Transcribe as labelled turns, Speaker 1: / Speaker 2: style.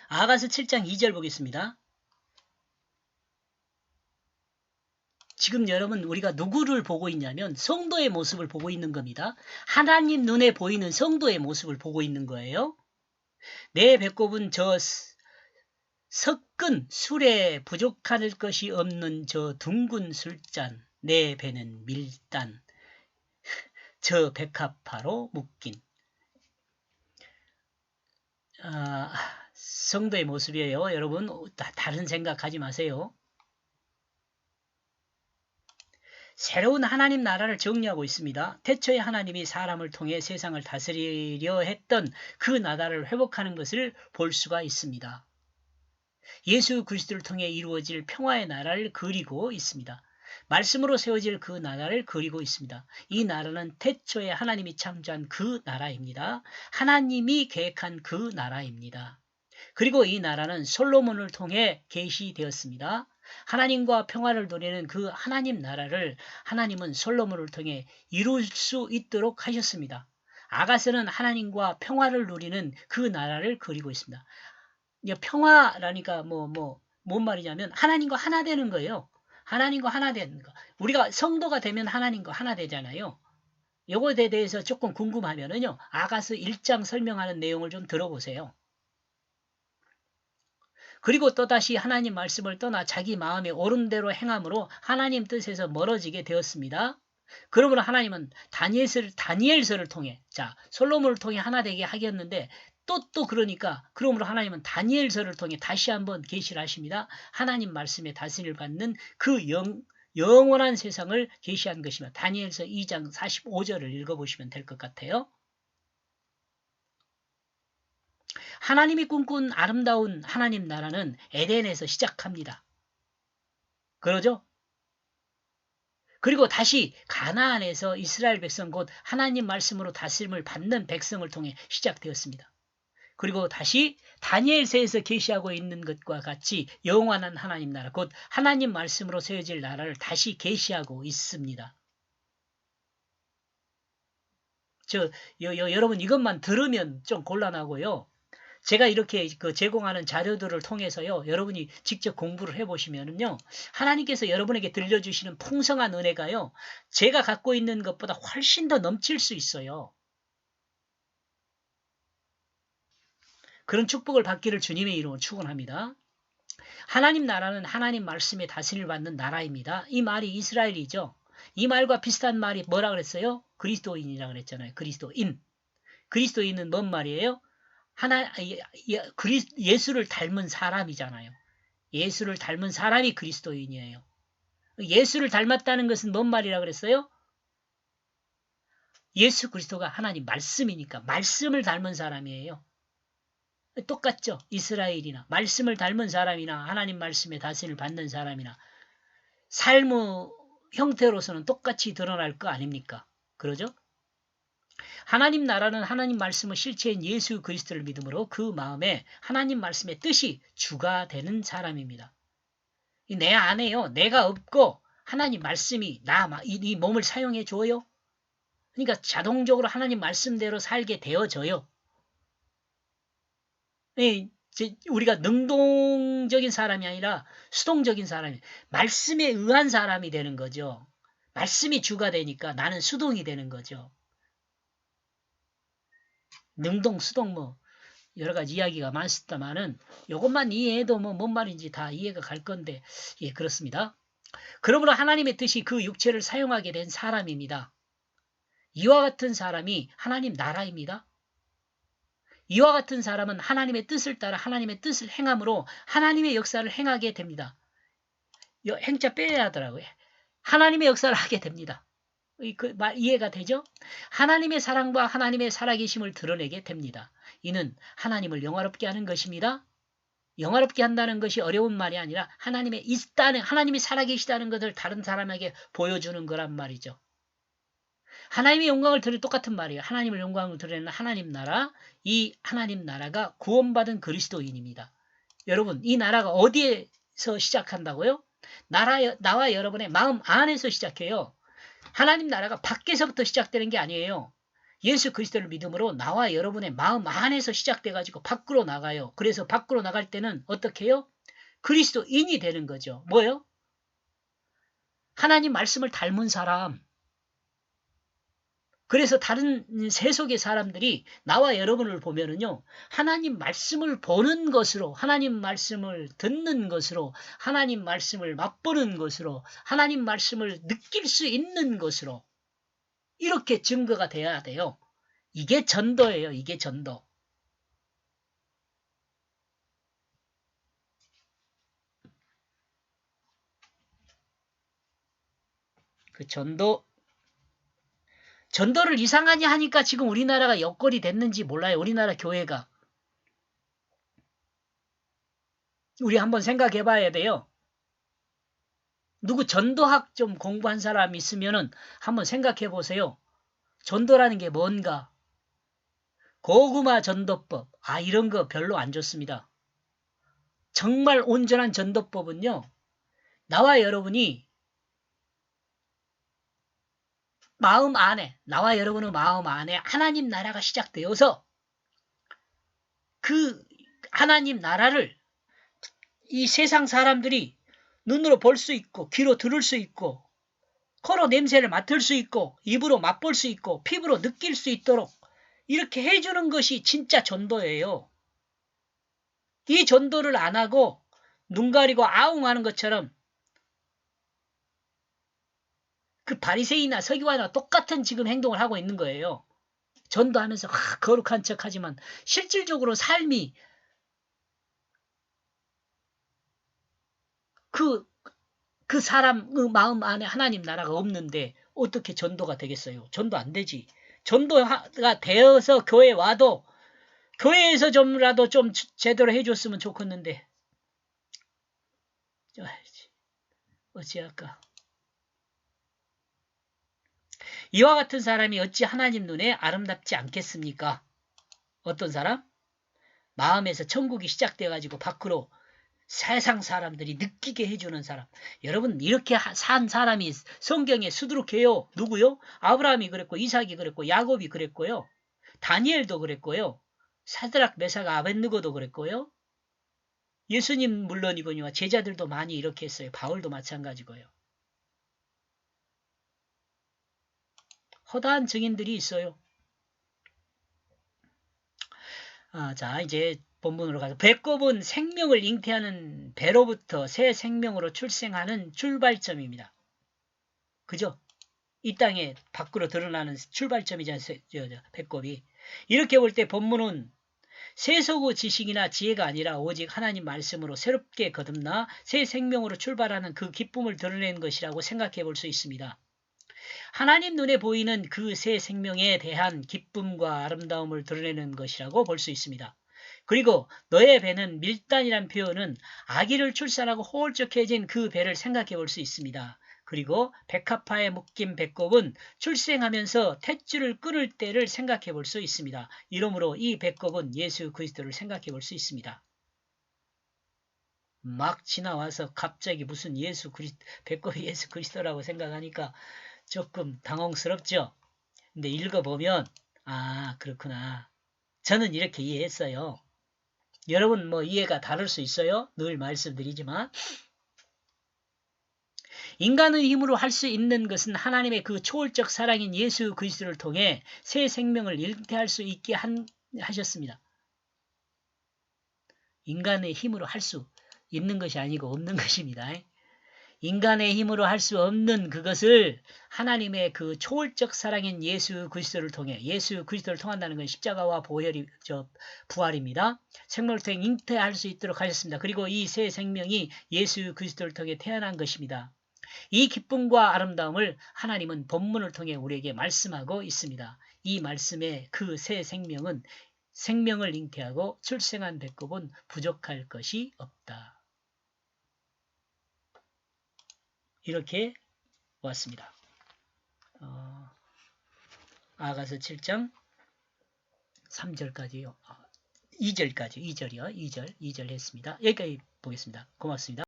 Speaker 1: 아가서 7장 2절 보겠습니다. 지금 여러분 우리가 누구를 보고 있냐면 성도의 모습을 보고 있는 겁니다. 하나님 눈에 보이는 성도의 모습을 보고 있는 거예요. 내 배꼽은 저 섞은 술에 부족할 것이 없는 저 둥근 술잔, 내 배는 밀단, 저 백합화로 묶인 성도의 모습이에요. 여러분 다른 생각하지 마세요. 새로운 하나님 나라를 정리하고 있습니다. 태초에 하나님이 사람을 통해 세상을 다스리려 했던 그 나라를 회복하는 것을 볼 수가 있습니다. 예수 그리스도를 통해 이루어질 평화의 나라를 그리고 있습니다. 말씀으로 세워질 그 나라를 그리고 있습니다. 이 나라는 태초에 하나님이 창조한 그 나라입니다. 하나님이 계획한 그 나라입니다. 그리고 이 나라는 솔로몬을 통해 계시되었습니다. 하나님과 평화를 누리는 그 하나님 나라를 하나님은 솔로몬을 통해 이룰 수 있도록 하셨습니다. 아가서는 하나님과 평화를 누리는 그 나라를 그리고 있습니다. 평화라니까 뭔 말이냐면 하나님과 하나 되는 거예요. 하나님과 하나 되는 거. 우리가 성도가 되면 하나님과 하나 되잖아요. 요거에 대해서 조금 궁금하면은요. 아가서 1장 설명하는 내용을 좀 들어보세요. 그리고 또다시 하나님 말씀을 떠나 자기 마음에 옳은 대로 행함으로 하나님 뜻에서 멀어지게 되었습니다. 그러므로 하나님은 다니엘서를 통해 솔로몬을 통해 하나 되게 하겠는데 또 그러니까 그러므로 하나님은 다니엘서를 통해 다시 한번 계시를 하십니다. 하나님 말씀에 다스림을 받는 그 영원한 세상을 계시한 것입니다. 다니엘서 2장 45절을 읽어보시면 될 것 같아요. 하나님이 꿈꾼 아름다운 하나님 나라는 에덴에서 시작합니다. 그러죠? 그리고 다시 가나안에서 이스라엘 백성 곧 하나님 말씀으로 다스림을 받는 백성을 통해 시작되었습니다. 그리고 다시 다니엘서에서 계시하고 있는 것과 같이 영원한 하나님 나라 곧 하나님 말씀으로 세워질 나라를 다시 계시하고 있습니다. 여러분 이것만 들으면 좀 곤란하고요. 제가 이렇게 제공하는 자료들을 통해서요, 여러분이 직접 공부를 해보시면은요, 하나님께서 여러분에게 들려주시는 풍성한 은혜가요, 제가 갖고 있는 것보다 훨씬 더 넘칠 수 있어요. 그런 축복을 받기를 주님의 이름으로 축원합니다. 하나님 나라는 하나님 말씀에 다스림을 받는 나라입니다. 이 말이 이스라엘이죠. 이 말과 비슷한 말이 뭐라 그랬어요? 그리스도인이라 그랬잖아요. 그리스도인. 그리스도인은 뭔 말이에요? 예수를 닮은 사람이잖아요. 예수를 닮은 사람이 그리스도인이에요. 예수를 닮았다는 것은 뭔 말이라 그랬어요? 예수 그리스도가 하나님 말씀이니까 말씀을 닮은 사람이에요. 똑같죠. 이스라엘이나 말씀을 닮은 사람이나 하나님 말씀에 다스림을 받는 사람이나 삶의 형태로서는 똑같이 드러날 거 아닙니까? 그러죠? 하나님 나라는 하나님 말씀을 실체인 예수 그리스도를 믿음으로 그 마음에 하나님 말씀의 뜻이 주가 되는 사람입니다. 내 안에요. 내가 없고 하나님 말씀이 이 몸을 사용해 줘요. 그러니까 자동적으로 하나님 말씀대로 살게 되어져요. 우리가 능동적인 사람이 아니라 수동적인 사람이 말씀에 의한 사람이 되는 거죠. 말씀이 주가 되니까 나는 수동이 되는 거죠. 능동, 수동 여러 가지 이야기가 많습니다만은 이것만 이해해도 뭔 말인지 다 이해가 갈 건데 그렇습니다. 그러므로 하나님의 뜻이 그 육체를 사용하게 된 사람입니다. 이와 같은 사람이 하나님 나라입니다. 이와 같은 사람은 하나님의 뜻을 따라 하나님의 뜻을 행함으로 하나님의 역사를 행하게 됩니다. 행자 빼야 하더라고요. 하나님의 역사를 하게 됩니다. 이해가 되죠? 하나님의 사랑과 하나님의 살아계심을 드러내게 됩니다. 이는 하나님을 영화롭게 하는 것입니다. 영화롭게 한다는 것이 어려운 말이 아니라 하나님이 살아계시다는 것을 다른 사람에게 보여주는 거란 말이죠. 하나님의 영광을 드리는 똑같은 말이에요. 하나님의 영광을 드리는 하나님 나라, 이 하나님 나라가 구원받은 그리스도인입니다. 여러분, 이 나라가 어디에서 시작한다고요? 나와 여러분의 마음 안에서 시작해요. 하나님 나라가 밖에서부터 시작되는 게 아니에요. 예수 그리스도를 믿음으로 나와 여러분의 마음 안에서 시작돼 가지고 밖으로 나가요. 그래서 밖으로 나갈 때는 어떻게 해요? 그리스도인이 되는 거죠. 뭐요? 하나님 말씀을 닮은 사람. 그래서 다른 세속의 사람들이 나와 여러분을 보면은요, 하나님 말씀을 보는 것으로, 하나님 말씀을 듣는 것으로, 하나님 말씀을 맛보는 것으로, 하나님 말씀을 느낄 수 있는 것으로, 이렇게 증거가 돼야 돼요. 이게 전도예요, 이게 전도. 그 전도를 이상하게 하니까 지금 우리나라가 역골이 됐는지 몰라요. 우리나라 교회가. 우리 한번 생각해 봐야 돼요. 누구 전도학 좀 공부한 사람 있으면은 한번 생각해 보세요. 전도라는 게 뭔가? 고구마 전도법. 이런 거 별로 안 좋습니다. 정말 온전한 전도법은요, 나와 여러분이 나와 여러분의 마음 안에 하나님 나라가 시작되어서 그 하나님 나라를 이 세상 사람들이 눈으로 볼 수 있고, 귀로 들을 수 있고, 코로 냄새를 맡을 수 있고, 입으로 맛볼 수 있고, 피부로 느낄 수 있도록 이렇게 해주는 것이 진짜 전도예요. 이 전도를 안 하고 눈 가리고 아웅하는 것처럼 그 바리새인이나 서기관이나 똑같은 지금 행동을 하고 있는 거예요. 전도하면서 거룩한 척하지만 실질적으로 삶이 그 사람 마음 안에 하나님 나라가 없는데 어떻게 전도가 되겠어요? 전도 안 되지. 전도가 되어서 교회 와도 교회에서 좀라도 좀 제대로 해줬으면 좋겠는데 어찌할까. 이와 같은 사람이 어찌 하나님 눈에 아름답지 않겠습니까? 어떤 사람? 마음에서 천국이 시작돼가지고 밖으로 세상 사람들이 느끼게 해주는 사람. 여러분 이렇게 산 사람이 성경에 수두룩해요. 누구요? 아브라함이 그랬고 이삭이 그랬고 야곱이 그랬고요. 다니엘도 그랬고요. 사드락 메사가 아벳느고도 그랬고요. 예수님 물론이거니와 제자들도 많이 이렇게 했어요. 바울도 마찬가지고요. 허다한 증인들이 있어요. 자, 이제 본문으로 가서 배꼽은 생명을 잉태하는 배로부터 새 생명으로 출생하는 출발점입니다. 그죠? 이 땅에 밖으로 드러나는 출발점이잖아요. 배꼽이. 이렇게 볼 때 본문은 세속의 지식이나 지혜가 아니라 오직 하나님 말씀으로 새롭게 거듭나 새 생명으로 출발하는 그 기쁨을 드러내는 것이라고 생각해 볼 수 있습니다. 하나님 눈에 보이는 그 새 생명에 대한 기쁨과 아름다움을 드러내는 것이라고 볼 수 있습니다. 그리고 너의 배는 밀단이란 표현은 아기를 출산하고 호울적해진 그 배를 생각해 볼 수 있습니다. 그리고 백합화에 묶인 배꼽은 출생하면서 탯줄을 끊을 때를 생각해 볼 수 있습니다. 이러므로 이 배꼽은 예수 그리스도를 생각해 볼 수 있습니다. 막 지나와서 갑자기 무슨 배꼽이 예수 그리스도라고 생각하니까 조금 당황스럽죠. 근데 읽어보면 그렇구나. 저는 이렇게 이해했어요. 여러분 이해가 다를 수 있어요. 늘 말씀드리지만 인간의 힘으로 할 수 있는 것은 하나님의 그 초월적 사랑인 예수 그리스도를 통해 새 생명을 잉태할 수 있게 하셨습니다. 인간의 힘으로 할 수 있는 것이 아니고 없는 것입니다. 인간의 힘으로 할 수 없는 그것을 하나님의 그 초월적 사랑인 예수 그리스도를 통해 예수 그리스도를 통한다는 건 십자가와 부활입니다. 생명을 통해 잉태할 수 있도록 하셨습니다. 그리고 이 새 생명이 예수 그리스도를 통해 태어난 것입니다. 이 기쁨과 아름다움을 하나님은 본문을 통해 우리에게 말씀하고 있습니다. 이 말씀의 그 새 생명은 생명을 잉태하고 출생한 배꼽은 부족할 것이 없다. 이렇게 왔습니다. 아가서 7장 3절까지요. 2절이요. 2절 했습니다. 여기까지 보겠습니다. 고맙습니다.